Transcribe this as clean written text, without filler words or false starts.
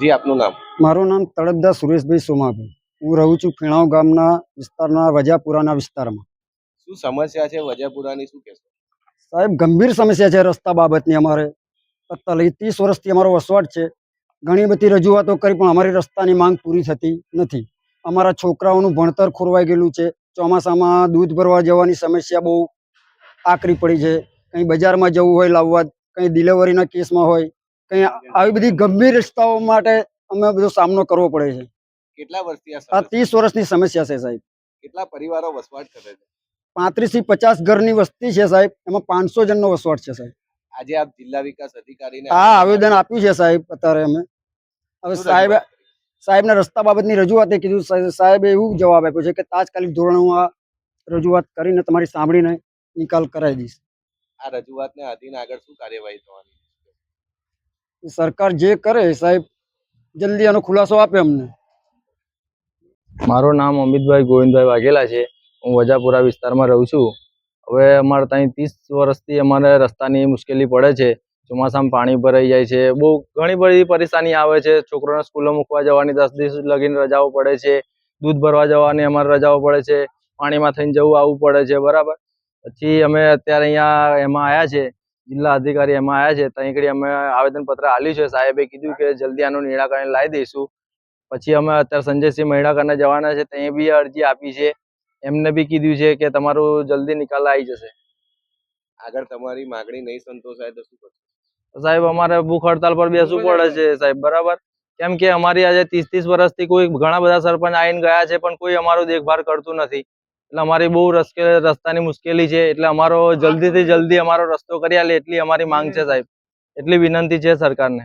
જી, આપનું નામ? મારું નામ તળપદા સુરેશભાઈ સોમાભાઈ. હું રહું છું ફીણાવ ગામના વિસ્તારના વજાપુરાના વિસ્તારમાં. શું સમસ્યા છે વજાપુરાની, શું કહેશો? સાહેબ, ગંભીર સમસ્યા છે રસ્તા બાબતની. અમારે 30 વર્ષથી અમારો વસવાટ છે. ઘણી બધી રજૂઆતો કરી પણ અમારી રસ્તાની માંગ પૂરી થતી નથી. અમારા છોકરાઓનું ભણતર ખોરવાઈ ગયેલું છે. ચોમાસામાં દૂધ ભરવા જવાની સમસ્યા બહુ આકરી પડી છે. કંઈ બજારમાં જવું હોય લાવવા, કંઈ ડિલિવરીના કેસમાં હોય, કંઈ આવી બધી ગંભીર રસ્તાઓ માટે અમે બધો સામનો કરવો પડે છે. કેટલા વર્ષથી આ આ 30 વર્ષની સમસ્યા છે સાહેબ. કેટલા પરિવારો વસવાટ કરે છે? 35 થી 50 ઘરની વસ્તી છે સાહેબ. એમાં 500 જણનો વસવાટ છે સાહેબ. આજે આપ જિલ્લા વિકાસ અધિકારીને આ આવેદન આપ્યું છે સાહેબ. અત્યારે અમે હવે સાહેબને રસ્તા બાબતની રજૂઆતે કીધું. સાહેબે એવું જવાબ આપ્યો છે કે તાત્કાલિક ધોરણે હું આ રજૂઆત કરીને તમારી સાંભળીને નિકાલ કરાવી દઈશ. આ રજૂઆતને આધીન આગળ શું કાર્યવાહી થવાની? સરકાર જે કરે સાહેબ, જલ્દી આનો ખુલાસો આપે અમને. મારું નામ અમિતભાઈ ગોવિંદભાઈ વાઘેલા છે. હું વજાપુરા વિસ્તારમાં રહું છું. હવે અમારે ત્યાં 30 વર્ષથી અમારે રસ્તાની મુશ્કેલી પડે છે. ચોમાસામાં પાણી ભરાઈ જાય છે. બહુ ઘણી બધી પરેશાની આવે છે. છોકરોને સ્કૂલે મૂકવા જવાની 10 દિવસ લગીને રજાઓ પડે છે. દૂધ ભરવા જવાની અમારે રજાઓ પડે છે. પાણીમાં થઈને જવું આવવું પડે છે. બરાબર. પછી અમે અત્યારે અહીંયા એમાં આવ્યા છે, જિલ્લા અધિકારી એમાં આવ્યા છે. ત્યાં આગળ અમે આવેદનપત્ર આપ્યું છે. સાહેબે કીધું કે જલ્દી આનું નિરાકરણ લાવી દઈશું. પછી અમે અત્યારે સંજયસિંહ મહિડાકરને જવાના છે, ત્યાં બી અરજી આપી છે. એમને બી કીધું છે કે તમારું જલ્દી નિકાલ આવી જશે. આગળ તમારી માંગણી નહીં સંતોષાય તો શું કરશો? સાહેબ, અમારે ભૂખ હડતાલ પર બેસવું પડે છે સાહેબ. બરાબર. કેમ કે અમારી આજે 30 વર્ષથી કોઈ ઘણા બધા સરપંચ આવીને ગયા છે પણ કોઈ અમારો દેખભાળ કરતું નથી. એટલે અમારી બહુ રસ્તાની મુશ્કેલી છે. એટલે અમારો જલ્દીથી જલ્દી અમારો રસ્તો કરી આલે એટલી અમારી માંગ છે સાહેબ. એટલી વિનંતી છે સરકારને.